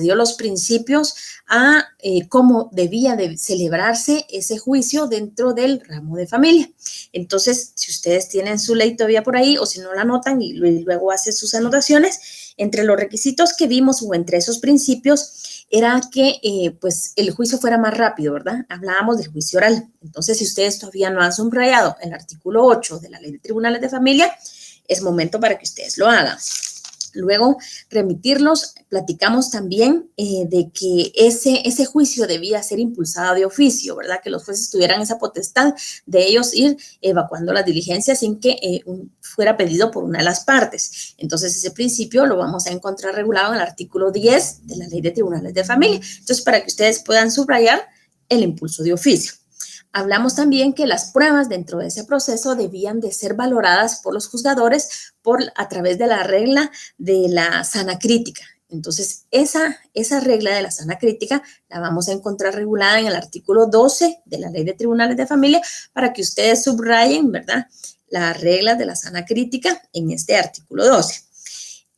dio los principios a cómo debía de celebrarse ese juicio dentro del ramo de familia. Entonces, si ustedes tienen su ley todavía por ahí o si no la anotan y luego hacen sus anotaciones, entre los requisitos que vimos o entre esos principios era que pues el juicio fuera más rápido, ¿verdad? Hablábamos del juicio oral. Entonces, si ustedes todavía no han subrayado el artículo 8 de la Ley de Tribunales de Familia, es momento para que ustedes lo hagan. Luego, remitirlos, platicamos también de que ese juicio debía ser impulsado de oficio, ¿verdad? Que los jueces tuvieran esa potestad de ellos ir evacuando las diligencias sin que fuera pedido por una de las partes. Entonces, ese principio lo vamos a encontrar regulado en el artículo 10 de la Ley de Tribunales de Familia. Entonces, para que ustedes puedan subrayar el impulso de oficio. Hablamos también que las pruebas dentro de ese proceso debían de ser valoradas por los juzgadores a través de la regla de la sana crítica. Entonces, esa regla de la sana crítica la vamos a encontrar regulada en el artículo 12 de la Ley de Tribunales de Familia para que ustedes subrayen, ¿verdad?, las reglas de la sana crítica en este artículo 12.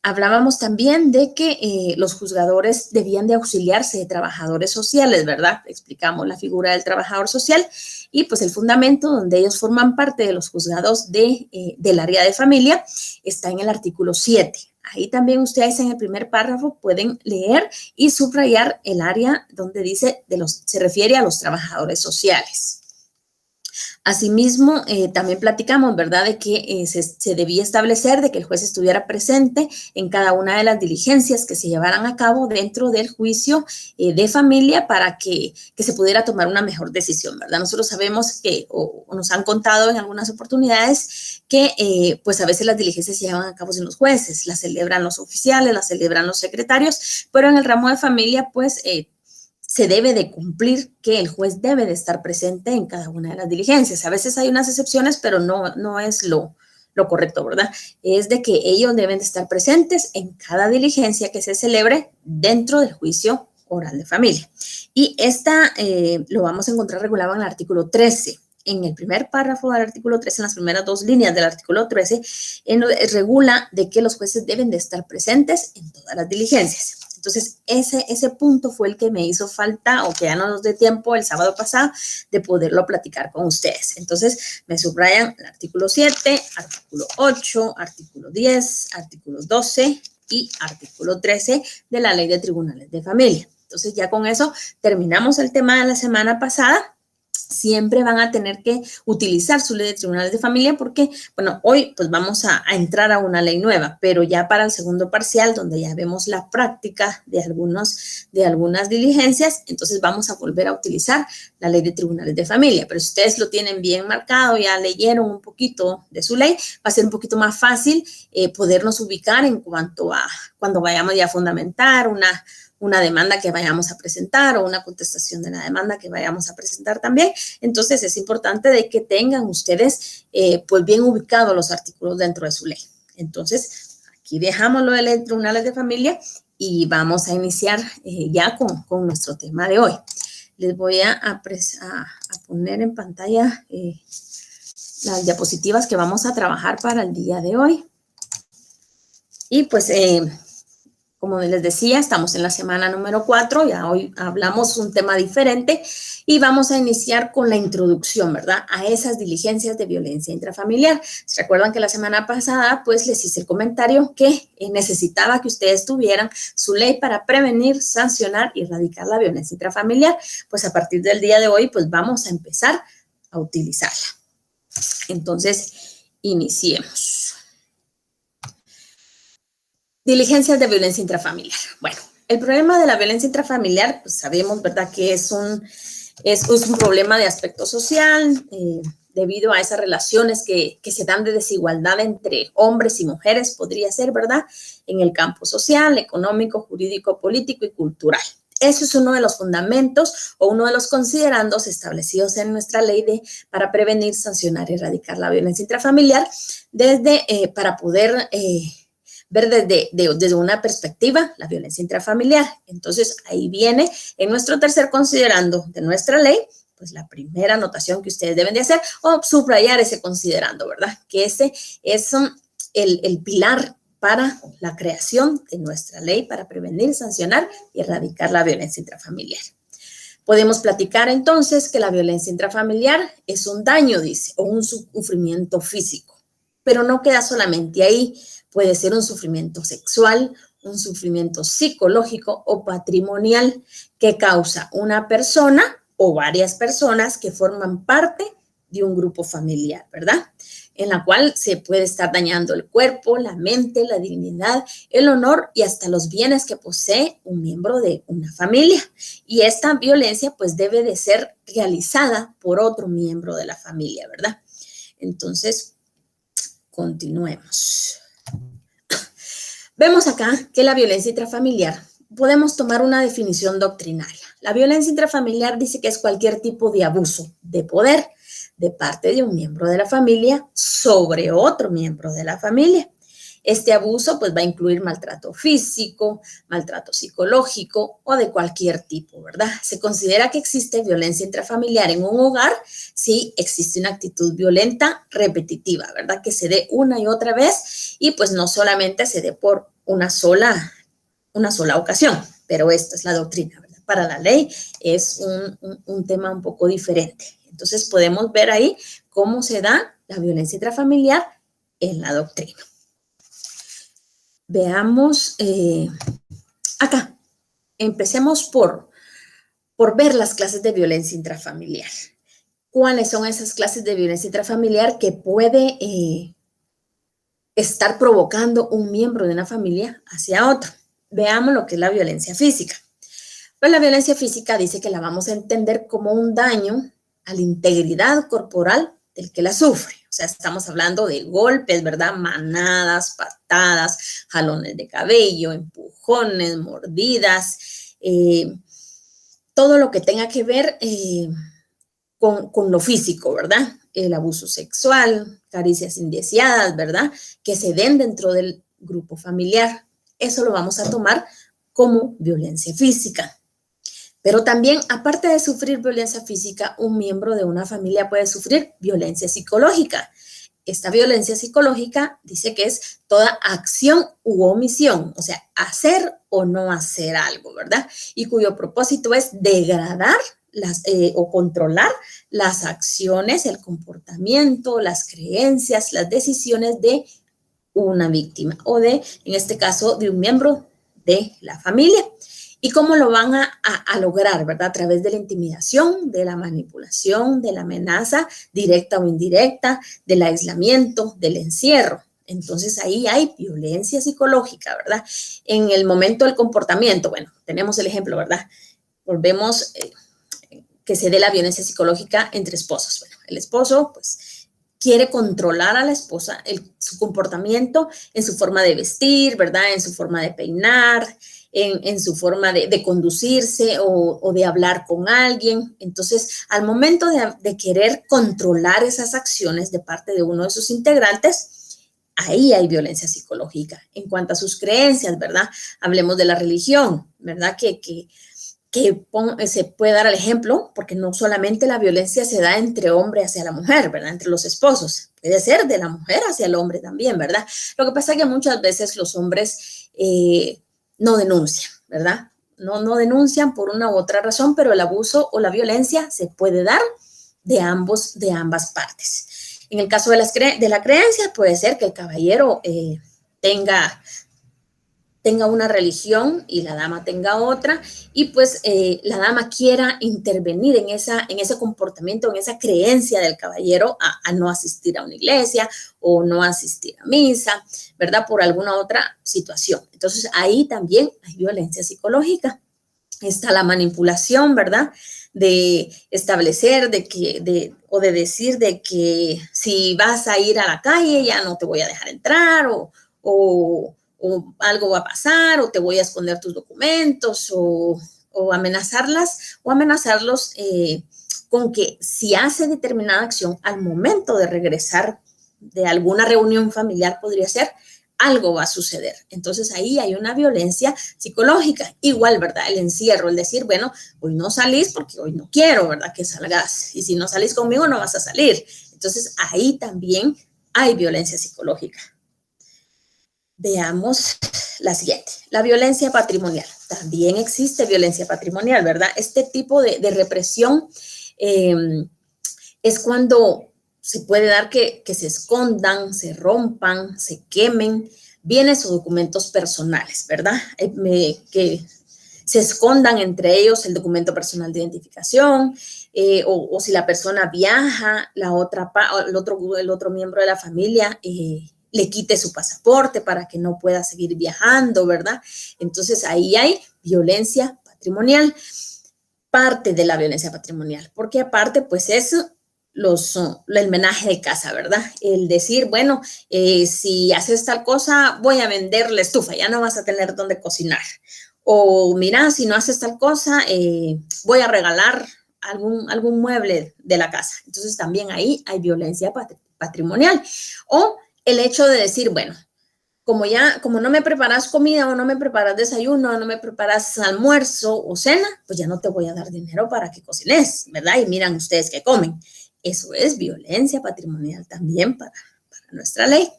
Hablábamos también de que los juzgadores debían de auxiliarse de trabajadores sociales, ¿verdad? Explicamos la figura del trabajador social y pues el fundamento donde ellos forman parte de los juzgados del área de familia está en el artículo 7. Ahí también ustedes en el primer párrafo pueden leer y subrayar el área donde dice se refiere a los trabajadores sociales. Asimismo, también platicamos, ¿verdad?, de que se debía establecer de que el juez estuviera presente en cada una de las diligencias que se llevaran a cabo dentro del juicio de familia para que se pudiera tomar una mejor decisión, ¿verdad? Nosotros sabemos que, o nos han contado en algunas oportunidades, que pues a veces las diligencias se llevan a cabo sin los jueces, las celebran los oficiales, las celebran los secretarios, pero en el ramo de familia, pues, se debe de cumplir que el juez debe de estar presente en cada una de las diligencias. A veces hay unas excepciones, pero no es lo correcto, ¿verdad? Es de que ellos deben de estar presentes en cada diligencia que se celebre dentro del juicio oral de familia. Y lo vamos a encontrar regulado en el artículo 13. En el primer párrafo del artículo 13, en las primeras dos líneas del artículo 13, regula de que los jueces deben de estar presentes en todas las diligencias. Entonces, ese punto fue el que me hizo falta o que ya no nos dé tiempo el sábado pasado de poderlo platicar con ustedes. Entonces, me subrayan el artículo 7, artículo 8, artículo 10, artículos 12 y artículo 13 de la Ley de Tribunales de Familia. Entonces, ya con eso terminamos el tema de la semana pasada. Siempre van a tener que utilizar su ley de tribunales de familia porque, bueno, hoy pues vamos a entrar a una ley nueva, pero ya para el segundo parcial, donde ya vemos la práctica de algunas diligencias, entonces vamos a volver a utilizar la ley de tribunales de familia. Pero si ustedes lo tienen bien marcado, ya leyeron un poquito de su ley, va a ser un poquito más fácil podernos ubicar en cuanto a cuando vayamos ya a fundamentar una demanda que vayamos a presentar o una contestación de la demanda que vayamos a presentar también. Entonces, es importante de que tengan ustedes pues bien ubicados los artículos dentro de su ley. Entonces, aquí dejamos lo de ley de tribunales de familia y vamos a iniciar ya con nuestro tema de hoy. Les voy a poner en pantalla las diapositivas que vamos a trabajar para el día de hoy. Y pues como les decía, estamos en la semana número 4, ya hoy hablamos un tema diferente y vamos a iniciar con la introducción, ¿verdad?, a esas diligencias de violencia intrafamiliar. ¿Se recuerdan que la semana pasada, pues, les hice el comentario que necesitaba que ustedes tuvieran su ley para prevenir, sancionar y erradicar la violencia intrafamiliar? Pues a partir del día de hoy, pues vamos a empezar a utilizarla. Entonces, iniciemos. Diligencias de violencia intrafamiliar. Bueno, el problema de la violencia intrafamiliar, pues sabemos, ¿verdad?, que es un problema de aspecto social debido a esas relaciones que se dan de desigualdad entre hombres y mujeres, podría ser, ¿verdad?, en el campo social, económico, jurídico, político y cultural. Eso es uno de los fundamentos o uno de los considerandos establecidos en nuestra ley para prevenir, sancionar y erradicar la violencia intrafamiliar para poder ver desde una perspectiva la violencia intrafamiliar. Entonces, ahí viene en nuestro tercer considerando de nuestra ley, pues la primera anotación que ustedes deben de hacer o subrayar ese considerando, ¿verdad? Que ese es el pilar para la creación de nuestra ley para prevenir, sancionar y erradicar la violencia intrafamiliar. Podemos platicar entonces que la violencia intrafamiliar es un daño, dice, o un sufrimiento físico, pero no queda solamente ahí. Puede ser un sufrimiento sexual, un sufrimiento psicológico o patrimonial que causa una persona o varias personas que forman parte de un grupo familiar, ¿verdad? En la cual se puede estar dañando el cuerpo, la mente, la dignidad, el honor y hasta los bienes que posee un miembro de una familia. Y esta violencia pues debe de ser realizada por otro miembro de la familia, ¿verdad? Entonces, continuemos. Vemos acá que la violencia intrafamiliar, podemos tomar una definición doctrinaria. La violencia intrafamiliar dice que es cualquier tipo de abuso de poder de parte de un miembro de la familia sobre otro miembro de la familia. Este abuso pues va a incluir maltrato físico, maltrato psicológico o de cualquier tipo, ¿verdad? Se considera que existe violencia intrafamiliar en un hogar si existe una actitud violenta repetitiva, ¿verdad? Que se dé una y otra vez y pues no solamente se dé por una sola ocasión, pero esta es la doctrina, ¿verdad? Para la ley es un tema un poco diferente. Entonces podemos ver ahí cómo se da la violencia intrafamiliar en la doctrina. Veamos acá. Empecemos por ver las clases de violencia intrafamiliar. ¿Cuáles son esas clases de violencia intrafamiliar que puede estar provocando un miembro de una familia hacia otro? Veamos lo que es la violencia física. Pues la violencia física dice que la vamos a entender como un daño a la integridad corporal del que la sufre. O sea, estamos hablando de golpes, ¿verdad? Manadas, patadas, jalones de cabello, empujones, mordidas, todo lo que tenga que ver con lo físico, ¿verdad? El abuso sexual, caricias indeseadas, ¿verdad? Que se den dentro del grupo familiar. Eso lo vamos a tomar como violencia física. Pero también, aparte de sufrir violencia física, un miembro de una familia puede sufrir violencia psicológica. Esta violencia psicológica dice que es toda acción u omisión, o sea, hacer o no hacer algo, ¿verdad? Y cuyo propósito es degradar o controlar las acciones, el comportamiento, las creencias, las decisiones de una víctima o en este caso, de un miembro de la familia. ¿Y cómo lo van a lograr, verdad? A través de la intimidación, de la manipulación, de la amenaza directa o indirecta, del aislamiento, del encierro. Entonces, ahí hay violencia psicológica, ¿verdad? En el momento del comportamiento, bueno, tenemos el ejemplo, ¿verdad? Volvemos que se dé la violencia psicológica entre esposos. Bueno, el esposo, pues, quiere controlar a la esposa, su comportamiento en su forma de vestir, ¿verdad? En su forma de peinar, en su forma de conducirse o de hablar con alguien. Entonces, al momento de querer controlar esas acciones de parte de uno de sus integrantes, ahí hay violencia psicológica. En cuanto a sus creencias, ¿verdad? Hablemos de la religión, ¿verdad? Que se puede dar el ejemplo, porque no solamente la violencia se da entre hombre hacia la mujer, ¿verdad? Entre los esposos. Puede ser de la mujer hacia el hombre también, ¿verdad? Lo que pasa es que muchas veces los hombres no denuncian, ¿verdad? No denuncian por una u otra razón, pero el abuso o la violencia se puede dar de ambas partes. En el caso de la creencia, puede ser que el caballero tenga una religión y la dama tenga otra, y pues la dama quiera intervenir en ese comportamiento, en esa creencia del caballero a no asistir a una iglesia o no asistir a misa, ¿verdad? Por alguna otra situación. Entonces, ahí también hay violencia psicológica. Está la manipulación, ¿verdad? De establecer o de decir de que si vas a ir a la calle ya no te voy a dejar entrar o algo va a pasar, o te voy a esconder tus documentos, o amenazarlos con que si hace determinada acción al momento de regresar de alguna reunión familiar, podría ser, algo va a suceder. Entonces ahí hay una violencia psicológica. Igual, ¿verdad? El encierro, el decir, bueno, hoy no salís porque hoy no quiero, ¿verdad? Que salgas. Y si no salís conmigo, no vas a salir. Entonces ahí también hay violencia psicológica. Veamos la siguiente, la violencia patrimonial. También existe violencia patrimonial, ¿verdad? Este tipo de represión es cuando se puede dar que se escondan, se rompan, se quemen bienes o documentos personales, ¿verdad? Que se escondan entre ellos el documento personal de identificación, o si la persona viaja, el otro miembro de la familia le quite su pasaporte para que no pueda seguir viajando, ¿verdad? Entonces ahí hay violencia patrimonial, parte de la violencia patrimonial, porque aparte pues es el menaje de casa, ¿verdad? El decir, bueno, si haces tal cosa, voy a vender la estufa, ya no vas a tener dónde cocinar. O mira, si no haces tal cosa, voy a regalar algún mueble de la casa. Entonces también ahí hay violencia patrimonial. O el hecho de decir, bueno, como no me preparas comida o no me preparas desayuno, no me preparas almuerzo o cena, pues ya no te voy a dar dinero para que cocines, ¿verdad? Y miran ustedes qué comen. Eso es violencia patrimonial también para nuestra ley.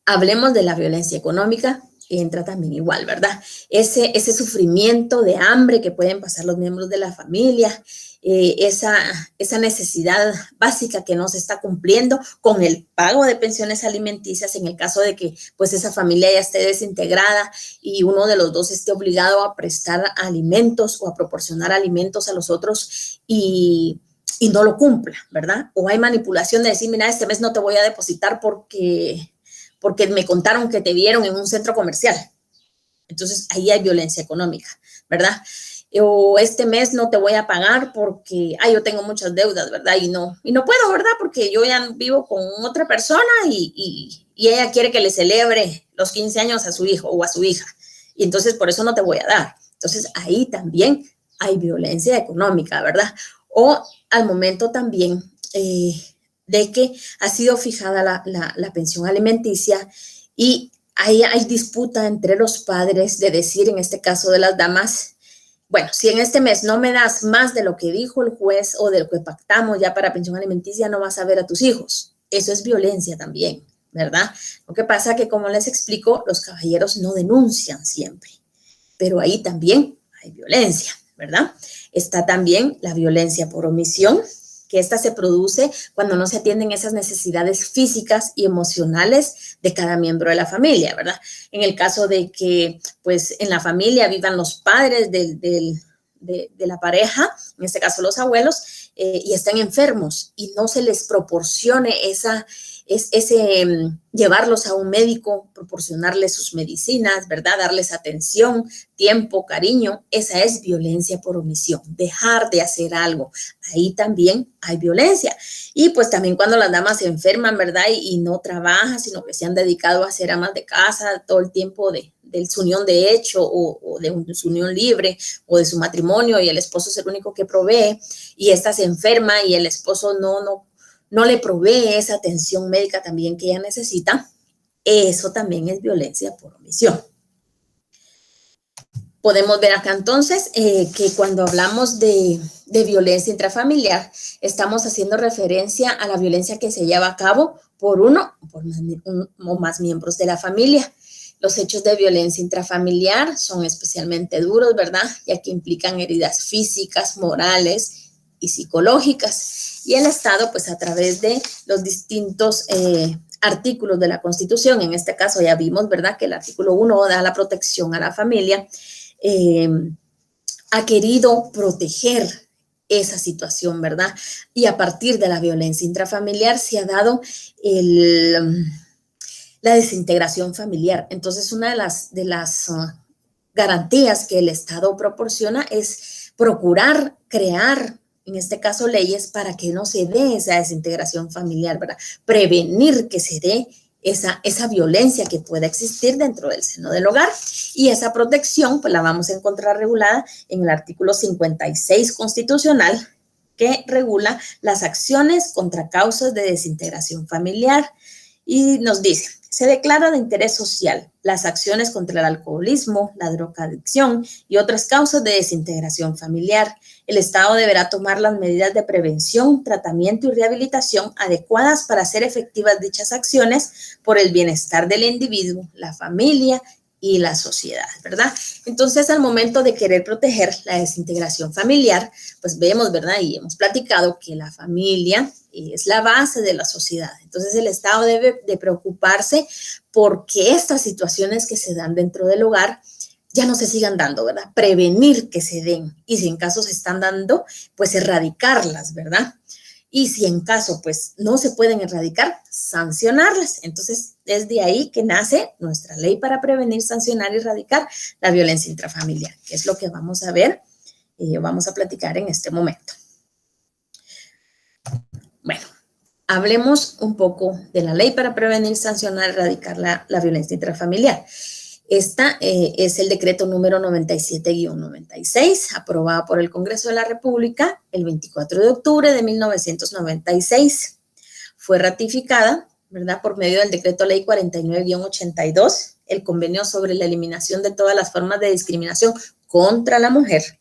Hablemos de la violencia económica, entra también igual, ¿verdad? Ese sufrimiento de hambre que pueden pasar los miembros de la familia, esa necesidad básica que no se está cumpliendo con el pago de pensiones alimenticias en el caso de que pues esa familia ya esté desintegrada y uno de los dos esté obligado a prestar alimentos o a proporcionar alimentos a los otros y no lo cumpla, ¿verdad? O hay manipulación de decir, mira, este mes no te voy a depositar porque me contaron que te vieron en un centro comercial. Entonces, ahí hay violencia económica, ¿verdad? O este mes no te voy a pagar porque, yo tengo muchas deudas, ¿verdad? Y no puedo, ¿verdad? Porque yo ya vivo con otra persona y ella quiere que le celebre los 15 años a su hijo o a su hija. Y entonces, por eso no te voy a dar. Entonces, ahí también hay violencia económica, ¿verdad? O al momento también de que ha sido fijada la pensión alimenticia y ahí hay disputa entre los padres de decir, en este caso de las damas, bueno, si en este mes no me das más de lo que dijo el juez o de lo que pactamos ya para pensión alimenticia, no vas a ver a tus hijos. Eso es violencia también, ¿verdad? Lo que pasa es que, como les explico, los caballeros no denuncian siempre, pero ahí también hay violencia, ¿verdad? Está también la violencia por omisión, que esta se produce cuando no se atienden esas necesidades físicas y emocionales de cada miembro de la familia, ¿verdad? En el caso de que, pues, en la familia vivan los padres de la pareja, en este caso los abuelos, y están enfermos y no se les proporcione llevarlos a un médico, proporcionarles sus medicinas, ¿verdad? Darles atención, tiempo, cariño. Esa es violencia por omisión, dejar de hacer algo. Ahí también hay violencia. Y pues también cuando las damas se enferman, ¿verdad? Y no trabajan, sino que se han dedicado a ser amas de casa todo el tiempo de su unión de hecho o de su unión libre o de su matrimonio y el esposo es el único que provee y esta se enferma y el esposo no le provee esa atención médica también que ella necesita, eso también es violencia por omisión. Podemos ver acá entonces que cuando hablamos de violencia intrafamiliar, estamos haciendo referencia a la violencia que se lleva a cabo por uno o más miembros de la familia. Los hechos de violencia intrafamiliar son especialmente duros, ¿verdad? Ya que implican heridas físicas, morales y psicológicas. Y el Estado, pues a través de los distintos artículos de la Constitución, en este caso ya vimos, ¿verdad?, que el artículo 1 da la protección a la familia, ha querido proteger esa situación, ¿verdad? Y a partir de la violencia intrafamiliar se ha dado la desintegración familiar. Entonces, una de las garantías que el Estado proporciona es procurar crear, en este caso, leyes para que no se dé esa desintegración familiar, ¿verdad? Prevenir que se dé esa violencia que pueda existir dentro del seno del hogar. Y esa protección, pues la vamos a encontrar regulada en el artículo 56 constitucional, que regula las acciones contra causas de desintegración familiar. Y nos dice, se declara de interés social las acciones contra el alcoholismo, la drogadicción y otras causas de desintegración familiar. El Estado deberá tomar las medidas de prevención, tratamiento y rehabilitación adecuadas para hacer efectivas dichas acciones por el bienestar del individuo, la familia y la sociedad, ¿verdad? Entonces, al momento de querer proteger la desintegración familiar, pues vemos, ¿verdad? Y hemos platicado que la familia es la base de la sociedad. Entonces, el Estado debe de preocuparse porque estas situaciones que se dan dentro del hogar ya no se sigan dando, ¿verdad? Prevenir que se den. Y si en caso se están dando, pues erradicarlas, ¿verdad? Y si en caso, pues, no se pueden erradicar, sancionarlas. Entonces, es de ahí que nace nuestra ley para prevenir, sancionar y erradicar la violencia intrafamiliar, que es lo que vamos a ver y vamos a platicar en este momento. Bueno, hablemos un poco de la ley para prevenir, sancionar y erradicar la violencia intrafamiliar. Esta es el decreto número 97-96, aprobado por el Congreso de la República el 24 de octubre de 1996. Fue ratificada, ¿verdad?, por medio del decreto ley 49-82, el convenio sobre la eliminación de todas las formas de discriminación contra la mujer,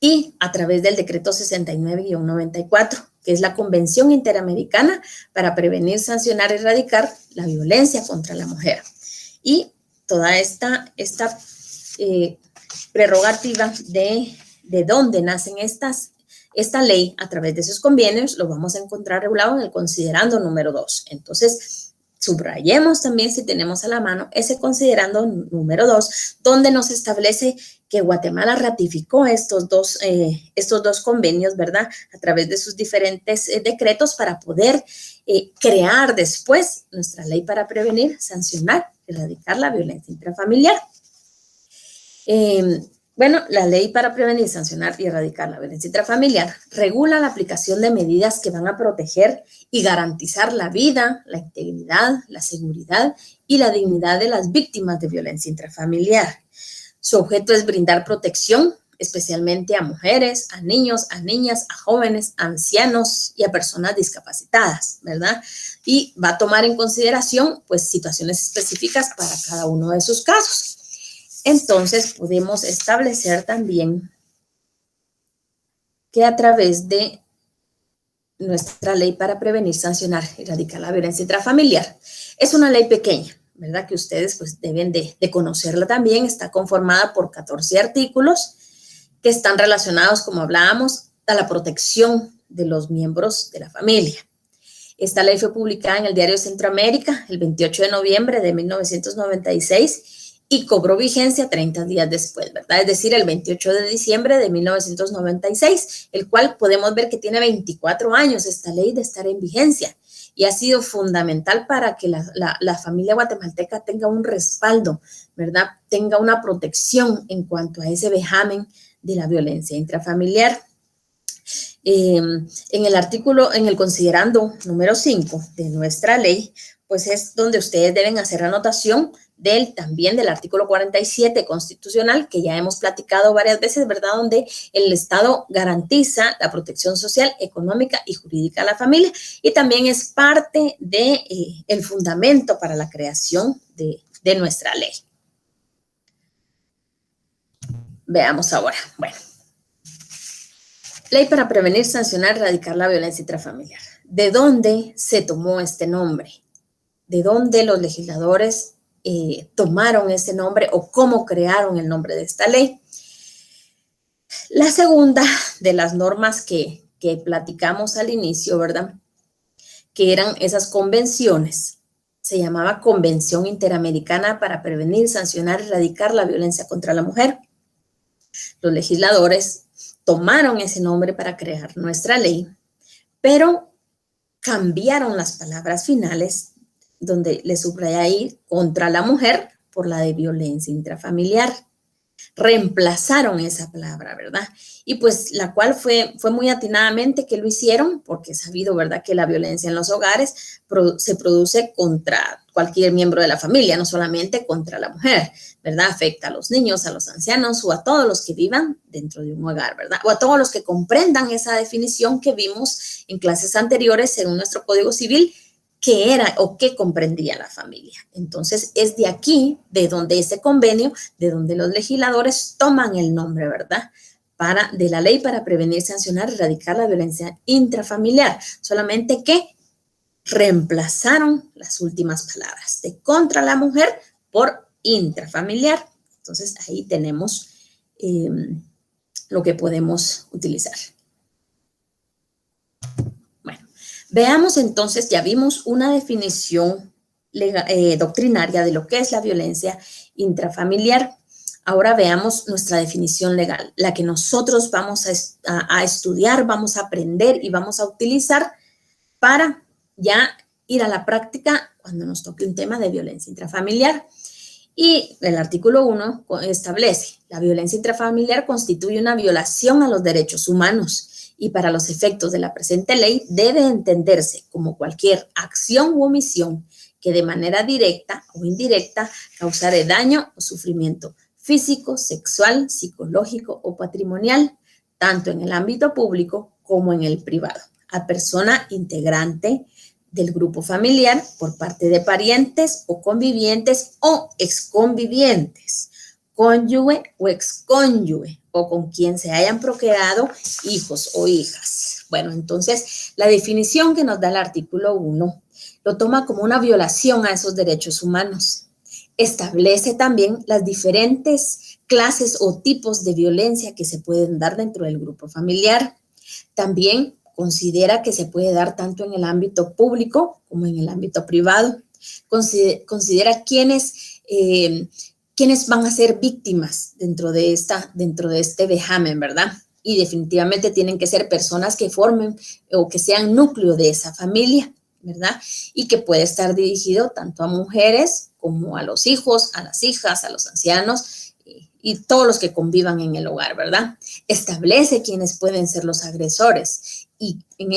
y a través del decreto 69-94, que es la Convención Interamericana para prevenir, sancionar y erradicar la violencia contra la mujer. Y toda esta prerrogativa de dónde nacen esta ley a través de esos convenios, lo vamos a encontrar regulado en el considerando número 2. Entonces, subrayemos también, si tenemos a la mano, ese considerando número 2, donde nos establece que Guatemala ratificó estos dos convenios, ¿verdad?, a través de sus diferentes decretos para poder crear después nuestra ley para prevenir, sancionar, erradicar la violencia intrafamiliar. Bueno, la ley para prevenir, sancionar y erradicar la violencia intrafamiliar regula la aplicación de medidas que van a proteger y garantizar la vida, la integridad, la seguridad y la dignidad de las víctimas de violencia intrafamiliar. Su objeto es brindar protección, especialmente a mujeres, a niños, a niñas, a jóvenes, a ancianos y a personas discapacitadas, ¿verdad? Y va a tomar en consideración, pues, situaciones específicas para cada uno de sus casos. Entonces, podemos establecer también que a través de nuestra ley para prevenir, sancionar y erradicar la violencia intrafamiliar, es una ley pequeña, ¿verdad?, que ustedes pues deben de conocerla también. Está conformada por 14 artículos que están relacionados, como hablábamos, a la protección de los miembros de la familia. Esta ley fue publicada en el Diario Centroamérica el 28 de noviembre de 1996 y cobró vigencia 30 días después, ¿verdad? Es decir, el 28 de diciembre de 1996, el cual podemos ver que tiene 24 años esta ley de estar en vigencia, y ha sido fundamental para que la familia guatemalteca tenga un respaldo, ¿verdad?, tenga una protección en cuanto a ese vejamen de la violencia intrafamiliar. En el considerando número 5 de nuestra ley, pues es donde ustedes deben hacer anotación también del artículo 47 constitucional, que ya hemos platicado varias veces, ¿verdad?, donde el Estado garantiza la protección social, económica y jurídica a la familia, y también es parte del fundamento para la creación de nuestra ley. Veamos ahora, bueno, ley para prevenir, sancionar y erradicar la violencia intrafamiliar. ¿De dónde se tomó este nombre? ¿De dónde los legisladores tomaron ese nombre o cómo crearon el nombre de esta ley? La segunda de las normas que platicamos al inicio, ¿verdad?, que eran esas convenciones, se llamaba Convención Interamericana para prevenir, sancionar y erradicar la violencia contra la mujer. Los legisladores tomaron ese nombre para crear nuestra ley, pero cambiaron las palabras finales, donde le subraya ahí contra la mujer por la de violencia intrafamiliar. Reemplazaron esa palabra, ¿verdad? Y pues la cual fue muy atinadamente que lo hicieron, porque es sabido, ¿verdad?, que la violencia en los hogares se produce contra cualquier miembro de la familia, no solamente contra la mujer, ¿verdad? Afecta a los niños, a los ancianos o a todos los que vivan dentro de un hogar, ¿verdad? O a todos los que comprendan esa definición que vimos en clases anteriores según nuestro Código Civil, qué era o qué comprendía la familia. Entonces, es de aquí, de donde ese convenio, de donde los legisladores toman el nombre, ¿verdad? De la ley para prevenir, sancionar y erradicar la violencia intrafamiliar. Solamente que reemplazaron las últimas palabras de contra la mujer por intrafamiliar. Entonces, ahí tenemos lo que podemos utilizar. Bueno, veamos entonces, ya vimos una definición doctrinaria de lo que es la violencia intrafamiliar. Ahora veamos nuestra definición legal, la que nosotros vamos a estudiar, vamos a aprender y vamos a utilizar para ya ir a la práctica cuando nos toque un tema de violencia intrafamiliar. Y el artículo 1 establece, la violencia intrafamiliar constituye una violación a los derechos humanos y para los efectos de la presente ley debe entenderse como cualquier acción u omisión que de manera directa o indirecta causare daño o sufrimiento físico, sexual, psicológico o patrimonial, tanto en el ámbito público como en el privado, a persona integrante del grupo familiar por parte de parientes o convivientes o exconvivientes, cónyuge o excónyuge o con quien se hayan procreado hijos o hijas. Bueno, entonces la definición que nos da el artículo 1 lo toma como una violación a esos derechos humanos. Establece también las diferentes clases o tipos de violencia que se pueden dar dentro del grupo familiar. También considera que se puede dar tanto en el ámbito público como en el ámbito privado. Considera quiénes van a ser víctimas dentro de este vejamen, ¿verdad? Y definitivamente tienen que ser personas que formen o que sean núcleo de esa familia, ¿verdad? Y que puede estar dirigido tanto a mujeres como a los hijos, a las hijas, a los ancianos y todos los que convivan en el hogar, ¿verdad? Establece quiénes pueden ser los agresores. Y en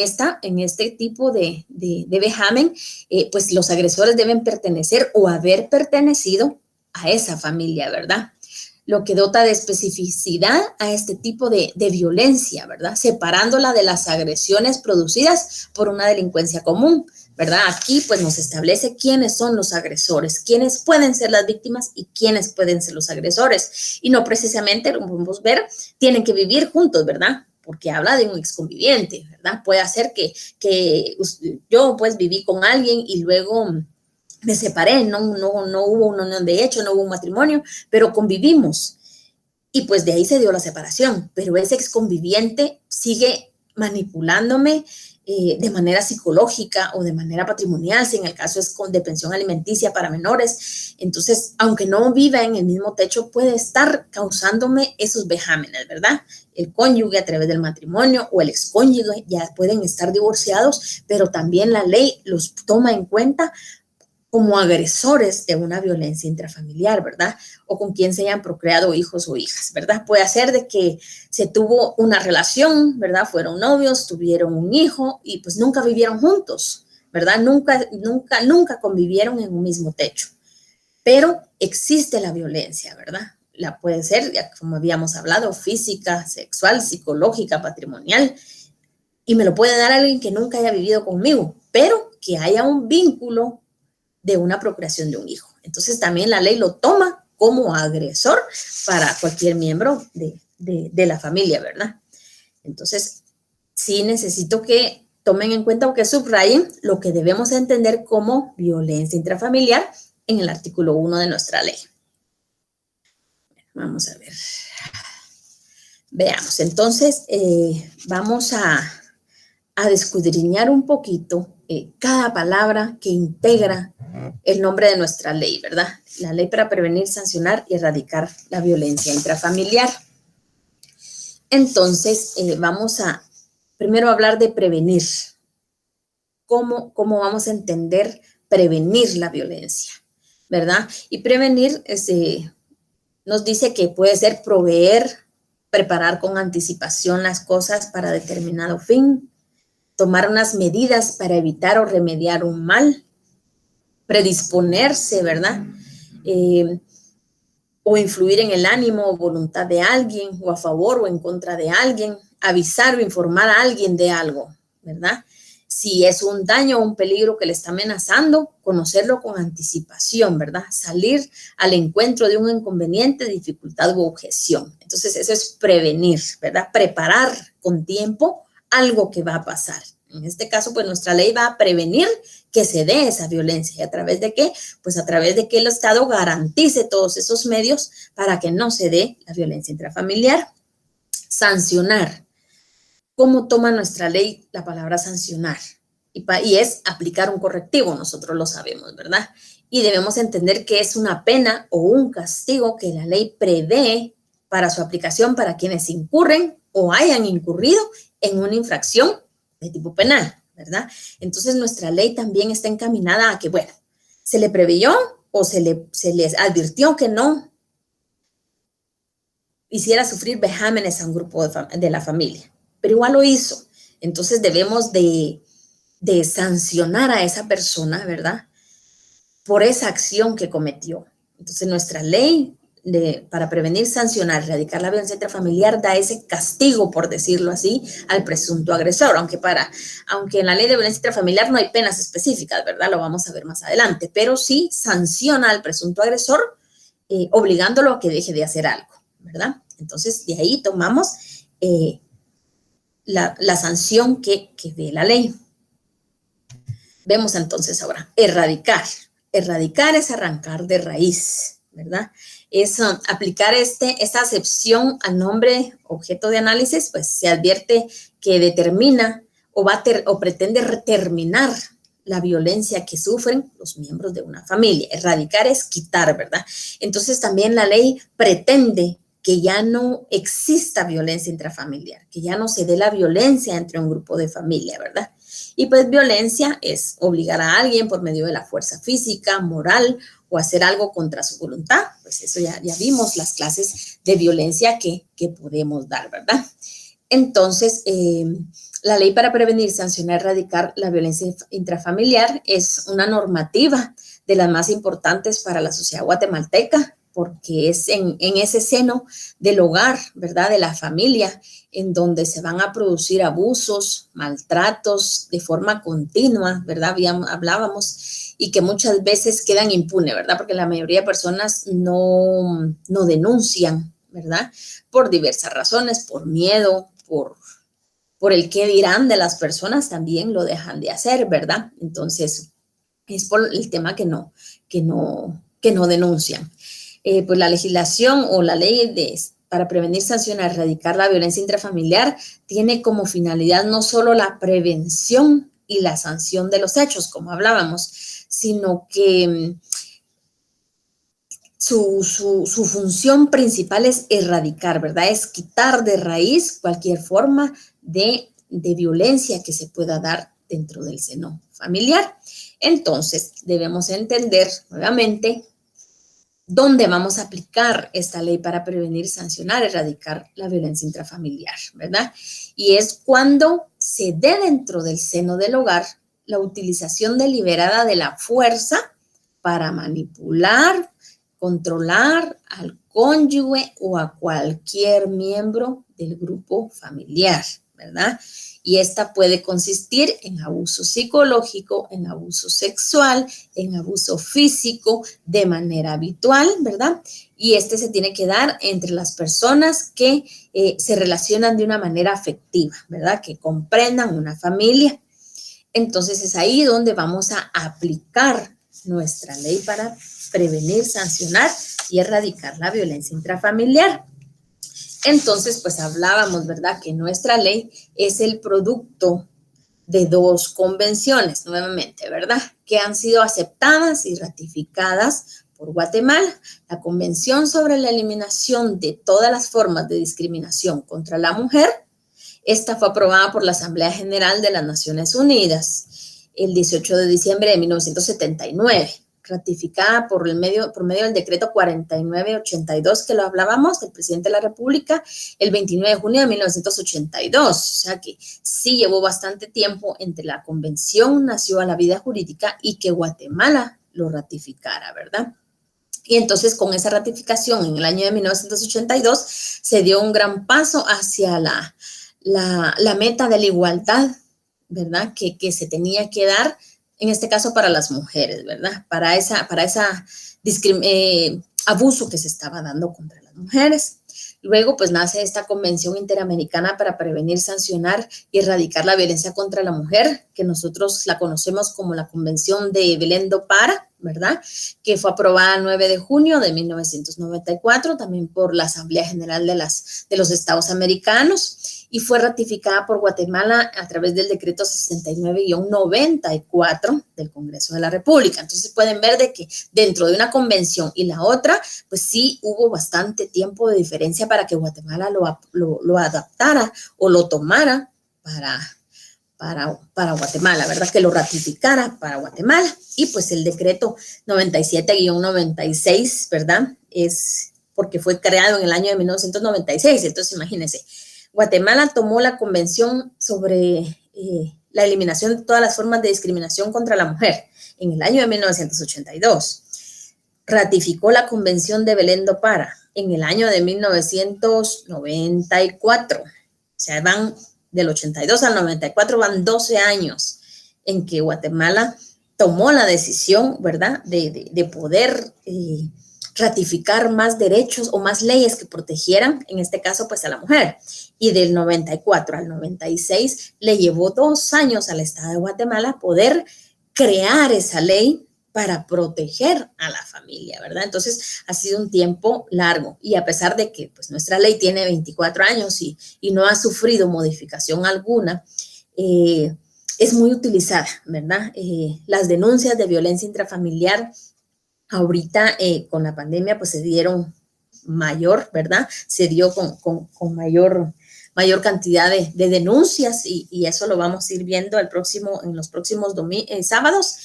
este tipo de vejamen, pues los agresores deben pertenecer o haber pertenecido a esa familia, ¿verdad? Lo que dota de especificidad a este tipo de violencia, ¿verdad? Separándola de las agresiones producidas por una delincuencia común, ¿verdad? Aquí pues nos establece quiénes son los agresores, quiénes pueden ser las víctimas y quiénes pueden ser los agresores. Y no precisamente, como podemos ver, tienen que vivir juntos, ¿verdad? Porque habla de un exconviviente, ¿verdad? Puede ser que yo pues viví con alguien y luego me separé, no hubo una unión de hecho, no hubo un matrimonio, pero convivimos. Y pues de ahí se dio la separación, pero ese exconviviente sigue manipulándome de manera psicológica o de manera patrimonial, si en el caso es de pensión alimenticia para menores. Entonces, aunque no viva en el mismo techo, puede estar causándome esos vejámenes, ¿verdad? El cónyuge a través del matrimonio o el excónyuge ya pueden estar divorciados, pero también la ley los toma en cuenta como agresores de una violencia intrafamiliar, ¿verdad? O con quien se hayan procreado hijos o hijas, ¿verdad? Puede ser de que se tuvo una relación, ¿verdad? Fueron novios, tuvieron un hijo y pues nunca vivieron juntos, ¿verdad? Nunca convivieron en un mismo techo. Pero existe la violencia, ¿verdad? La puede ser, ya como habíamos hablado, física, sexual, psicológica, patrimonial, y me lo puede dar alguien que nunca haya vivido conmigo, pero que haya un vínculo de una procreación de un hijo. Entonces también la ley lo toma como agresor para cualquier miembro de la familia, ¿verdad? Entonces sí necesito que tomen en cuenta o que subrayen lo que debemos entender como violencia intrafamiliar en el artículo 1 de nuestra ley. Vamos a ver. Veamos, entonces vamos a descudriñar un poquito cada palabra que integra el nombre de nuestra ley, ¿verdad? La ley para prevenir, sancionar y erradicar la violencia intrafamiliar. Entonces, vamos a primero hablar de prevenir. ¿Cómo vamos a entender prevenir la violencia, ¿verdad? Y prevenir nos dice que puede ser proveer, preparar con anticipación las cosas para determinado fin, tomar unas medidas para evitar o remediar un mal, predisponerse, ¿verdad? O influir en el ánimo o voluntad de alguien, o a favor o en contra de alguien, avisar o informar a alguien de algo, ¿verdad? Si es un daño o un peligro que le está amenazando, conocerlo con anticipación, ¿verdad? Salir al encuentro de un inconveniente, dificultad u objeción. Entonces, eso es prevenir, ¿verdad? Preparar con tiempo algo que va a pasar. En este caso, pues nuestra ley va a prevenir que se dé esa violencia. ¿Y a través de qué? Pues a través de que el Estado garantice todos esos medios para que no se dé la violencia intrafamiliar. Sancionar. ¿Cómo toma nuestra ley la palabra sancionar? Y es aplicar un correctivo, nosotros lo sabemos, ¿verdad? Y debemos entender que es una pena o un castigo que la ley prevé para su aplicación para quienes incurren o hayan incurrido en una infracción de tipo penal, ¿verdad? Entonces nuestra ley también está encaminada a que, bueno, se le preveyó o se les advirtió que no hiciera sufrir vejámenes a un grupo de la familia, pero igual lo hizo. Entonces debemos de sancionar a esa persona, ¿verdad? Por esa acción que cometió. Entonces nuestra ley para prevenir, sancionar, erradicar la violencia intrafamiliar da ese castigo, por decirlo así, al presunto agresor, aunque en la ley de violencia intrafamiliar no hay penas específicas, ¿verdad? Lo vamos a ver más adelante, pero sí sanciona al presunto agresor obligándolo a que deje de hacer algo, ¿verdad? Entonces, de ahí tomamos la sanción que ve la ley. Vemos entonces ahora, erradicar. Erradicar es arrancar de raíz, ¿verdad? Es aplicar esta acepción al nombre objeto de análisis, pues se advierte que determina o pretende terminar la violencia que sufren los miembros de una familia. Erradicar es quitar, ¿verdad? Entonces también la ley pretende que ya no exista violencia intrafamiliar, que ya no se dé la violencia entre un grupo de familia, ¿verdad? Y pues violencia es obligar a alguien por medio de la fuerza física, moral o hacer algo contra su voluntad. Pues eso ya vimos las clases de violencia que podemos dar, ¿verdad? Entonces, la ley para prevenir, sancionar, erradicar la violencia intrafamiliar es una normativa de las más importantes para la sociedad guatemalteca, porque es en ese seno del hogar, ¿verdad?, de la familia, en donde se van a producir abusos, maltratos de forma continua, ¿verdad? Hablábamos, y que muchas veces quedan impunes, ¿verdad? Porque la mayoría de personas no denuncian, ¿verdad? Por diversas razones, por miedo, por el qué dirán de las personas, también lo dejan de hacer, ¿verdad? Entonces, es por el tema que no denuncian. Pues la legislación o la ley para prevenir, sancionar, erradicar la violencia intrafamiliar tiene como finalidad no solo la prevención y la sanción de los hechos, como hablábamos, sino que su función principal es erradicar, ¿verdad? Es quitar de raíz cualquier forma de violencia que se pueda dar dentro del seno familiar. Entonces, debemos entender nuevamente dónde vamos a aplicar esta ley para prevenir, sancionar, erradicar la violencia intrafamiliar, ¿verdad? Y es cuando se dé dentro del seno del hogar la utilización deliberada de la fuerza para manipular, controlar al cónyuge o a cualquier miembro del grupo familiar, ¿verdad? Y esta puede consistir en abuso psicológico, en abuso sexual, en abuso físico de manera habitual, ¿verdad? Y se tiene que dar entre las personas que se relacionan de una manera afectiva, ¿verdad? Que comprendan una familia. Entonces es ahí donde vamos a aplicar nuestra ley para prevenir, sancionar y erradicar la violencia intrafamiliar. Entonces, pues hablábamos, ¿verdad?, que nuestra ley es el producto de dos convenciones, nuevamente, ¿verdad?, que han sido aceptadas y ratificadas por Guatemala. La Convención sobre la Eliminación de todas las formas de discriminación contra la mujer. Esta fue aprobada por la Asamblea General de las Naciones Unidas el 18 de diciembre de 1979. Ratificada por medio del decreto 4982 que lo hablábamos, del presidente de la República, el 29 de junio de 1982. O sea que sí llevó bastante tiempo entre la convención nació a la vida jurídica y que Guatemala lo ratificara, ¿verdad? Y entonces con esa ratificación en el año de 1982 se dio un gran paso hacia la meta de la igualdad ¿verdad? Que se tenía que dar, en este caso para las mujeres, ¿verdad? Para esa abuso que se estaba dando contra las mujeres. Luego, pues nace esta Convención Interamericana para prevenir, sancionar y erradicar la violencia contra la mujer, que nosotros la conocemos como la Convención de Belém do Pará, ¿verdad? Que fue aprobada el 9 de junio de 1994, también por la Asamblea General de los Estados Americanos, y fue ratificada por Guatemala a través del decreto 69-94 del Congreso de la República. Entonces pueden ver de que dentro de una convención y la otra, pues sí hubo bastante tiempo de diferencia para que Guatemala lo adaptara o lo tomara para Guatemala, ¿verdad? Que lo ratificara para Guatemala. Y pues el decreto 97-96, ¿verdad? Es porque fue creado en el año de 1996. Entonces, imagínense, Guatemala tomó la convención sobre la eliminación de todas las formas de discriminación contra la mujer en el año de 1982. Ratificó la Convención de Belém do Pará en el año de 1994. O sea, van del 82 al 94, van 12 años en que Guatemala tomó la decisión, ¿verdad?, de poder ratificar más derechos o más leyes que protegieran, en este caso, pues a la mujer. Y del 94 al 96 le llevó 2 años al Estado de Guatemala poder crear esa ley para proteger a la familia, ¿verdad? Entonces, ha sido un tiempo largo y a pesar de que pues, nuestra ley tiene 24 años y no ha sufrido modificación alguna, es muy utilizada, ¿verdad? Las denuncias de violencia intrafamiliar ahorita con la pandemia pues se dieron mayor, ¿verdad? Se dio con mayor cantidad de denuncias y eso lo vamos a ir viendo en los próximos sábados.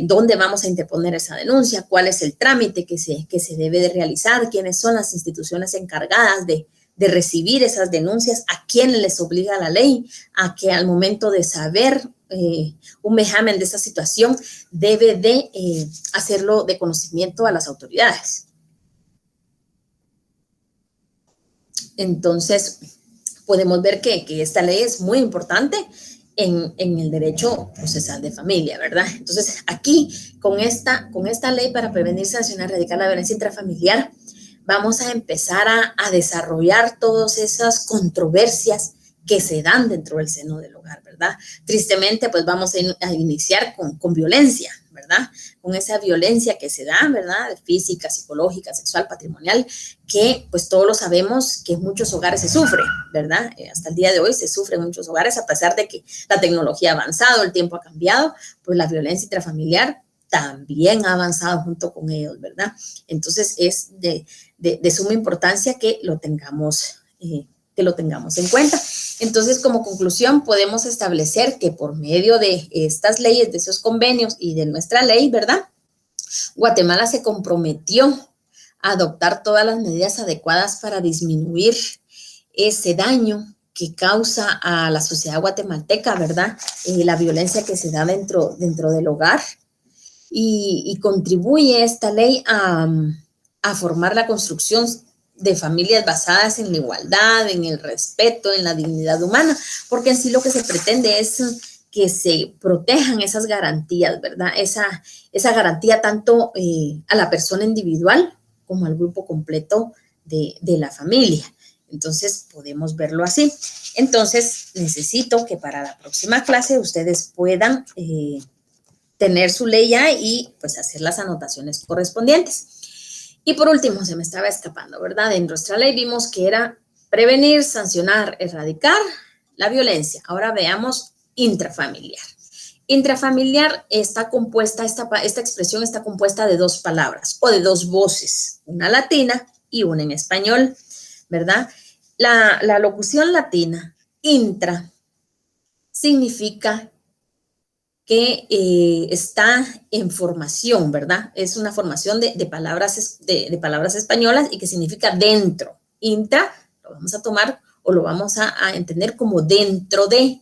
¿Dónde vamos a interponer esa denuncia? ¿Cuál es el trámite que se debe de realizar? ¿Quiénes son las instituciones encargadas de recibir esas denuncias? ¿A quién les obliga la ley? A que al momento de saber un vejamen de esta situación debe de hacerlo de conocimiento a las autoridades. Entonces, podemos ver que esta ley es muy importante en el derecho procesal de familia, ¿verdad? Entonces, aquí, con esta ley para prevenir, sancionar, erradicar la violencia intrafamiliar, vamos a empezar a desarrollar todas esas controversias que se dan dentro del seno del hogar, ¿verdad? Tristemente, pues vamos a iniciar con violencia, ¿verdad? Con esa violencia que se da, ¿verdad? Física, psicológica, sexual, patrimonial, que pues todos lo sabemos que en muchos hogares se sufre, ¿verdad? Hasta el día de hoy se sufre en muchos hogares, a pesar de que la tecnología ha avanzado, el tiempo ha cambiado, pues la violencia intrafamiliar también ha avanzado junto con ellos, ¿verdad? Entonces es de suma importancia que lo tengamos en cuenta. Entonces, como conclusión, podemos establecer que por medio de estas leyes, de esos convenios y de nuestra ley, ¿verdad? Guatemala se comprometió a adoptar todas las medidas adecuadas para disminuir ese daño que causa a la sociedad guatemalteca, ¿verdad? La violencia que se da dentro del hogar y contribuye esta ley a formar la construcción de familias basadas en la igualdad, en el respeto, en la dignidad humana, porque en sí lo que se pretende es que se protejan esas garantías, ¿verdad? Esa garantía tanto a la persona individual como al grupo completo de la familia. Entonces, podemos verlo así. Entonces, necesito que para la próxima clase ustedes puedan tener su ley ya y pues hacer las anotaciones correspondientes. Y por último, se me estaba escapando, ¿verdad? En nuestra ley vimos que era prevenir, sancionar, erradicar la violencia. Ahora veamos intrafamiliar. Intrafamiliar está compuesta, esta expresión está compuesta de 2 palabras o de 2 voces, una latina y una en español, ¿verdad? La locución latina, intra, significa que está en formación, ¿verdad? Es una formación de palabras españolas y que significa dentro. Intra lo vamos a tomar o lo vamos a entender como dentro de.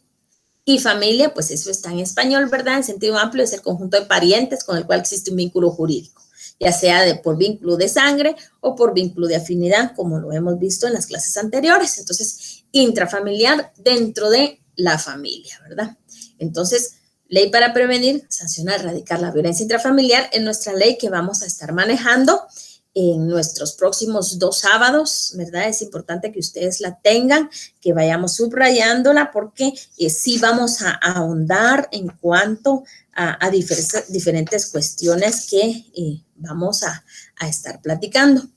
Y familia, pues eso está en español, ¿verdad? En sentido amplio es el conjunto de parientes con el cual existe un vínculo jurídico, ya sea por vínculo de sangre o por vínculo de afinidad, como lo hemos visto en las clases anteriores. Entonces, intrafamiliar dentro de la familia, ¿verdad? Entonces, ley para prevenir, sancionar, erradicar la violencia intrafamiliar es nuestra ley que vamos a estar manejando en nuestros próximos 2 sábados, ¿verdad? Es importante que ustedes la tengan, que vayamos subrayándola porque sí vamos a ahondar en cuanto a diferentes cuestiones que vamos a estar platicando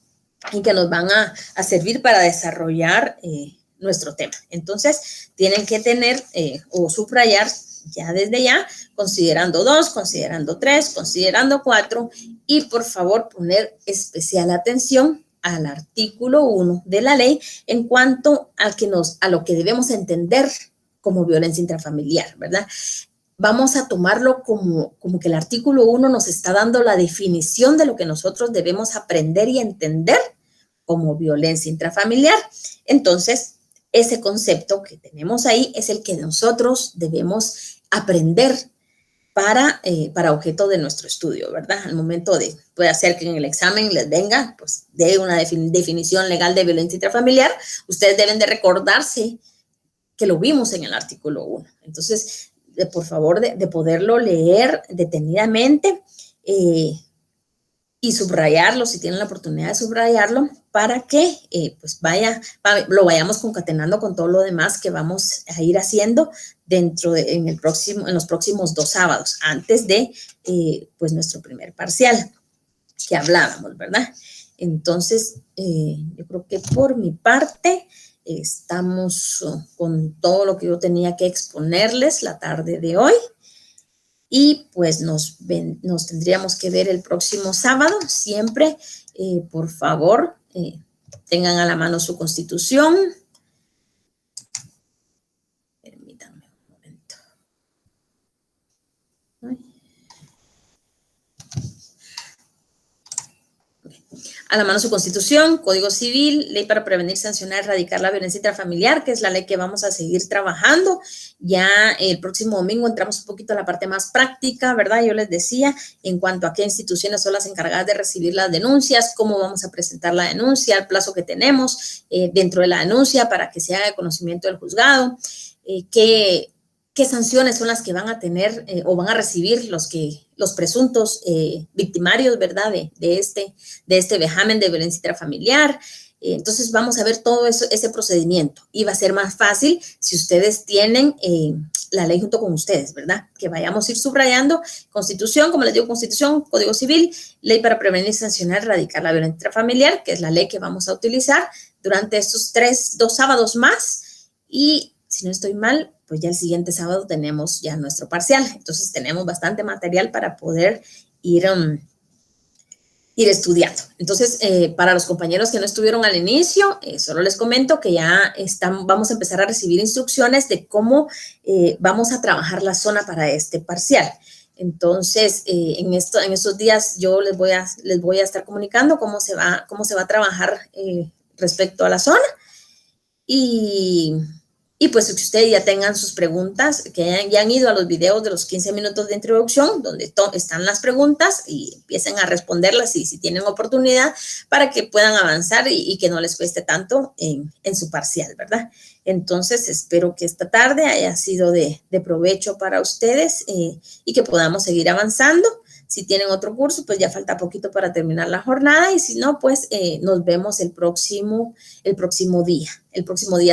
y que nos van a servir para desarrollar nuestro tema. Entonces, tienen que tener o subrayar ya desde ya, considerando 2, considerando 3, considerando 4 y por favor poner especial atención al artículo 1 de la ley en cuanto a lo que debemos entender como violencia intrafamiliar, ¿verdad? Vamos a tomarlo como que el artículo 1 nos está dando la definición de lo que nosotros debemos aprender y entender como violencia intrafamiliar. Entonces, ese concepto que tenemos ahí es el que nosotros debemos aprender para objeto de nuestro estudio, ¿verdad? Al momento puede ser que en el examen les venga, pues, de una definición legal de violencia intrafamiliar, ustedes deben de recordarse que lo vimos en el artículo 1. Entonces, por favor, de poderlo leer detenidamente y subrayarlo, si tienen la oportunidad de subrayarlo, para que pues lo vayamos concatenando con todo lo demás que vamos a ir haciendo en los próximos 2 sábados, antes de pues nuestro primer parcial que hablábamos, ¿verdad? Entonces, yo creo que por mi parte estamos con todo lo que yo tenía que exponerles la tarde de hoy. Y pues nos tendríamos que ver el próximo sábado. Siempre, por favor, tengan a la mano su constitución. Permítanme un momento. A la mano su constitución, código civil, ley para prevenir, sancionar, erradicar la violencia intrafamiliar, que es la ley que vamos a seguir trabajando. Ya el próximo domingo entramos un poquito a la parte más práctica, ¿verdad? Yo les decía en cuanto a qué instituciones son las encargadas de recibir las denuncias, cómo vamos a presentar la denuncia, el plazo que tenemos dentro de la denuncia para que se haga de conocimiento del juzgado, qué sanciones son las que van a tener o van a recibir los presuntos victimarios, ¿verdad? De este vejamen de violencia intrafamiliar. Entonces vamos a ver todo ese procedimiento y va a ser más fácil si ustedes tienen la ley junto con ustedes, ¿verdad? Que vayamos a ir subrayando constitución, como les digo, constitución, código civil, ley para prevenir, sancionar, erradicar la violencia intrafamiliar, que es la ley que vamos a utilizar durante estos 2 sábados más. Y si no estoy mal, pues ya el siguiente sábado tenemos ya nuestro parcial. Entonces tenemos bastante material para poder ir estudiando. Entonces, para los compañeros que no estuvieron al inicio, solo les comento que ya vamos a empezar a recibir instrucciones de cómo vamos a trabajar la zona para este parcial. Entonces, en estos días yo les voy a estar comunicando cómo se va a trabajar respecto a la zona. Y pues si ustedes ya tengan sus preguntas, que ya han ido a los videos de los 15 minutos de introducción, donde están las preguntas y empiecen a responderlas si tienen oportunidad para que puedan avanzar y que no les cueste tanto en su parcial, ¿verdad? Entonces, espero que esta tarde haya sido de provecho para ustedes y que podamos seguir avanzando. Si tienen otro curso, pues ya falta poquito para terminar la jornada y si no, pues nos vemos el próximo día. El próximo día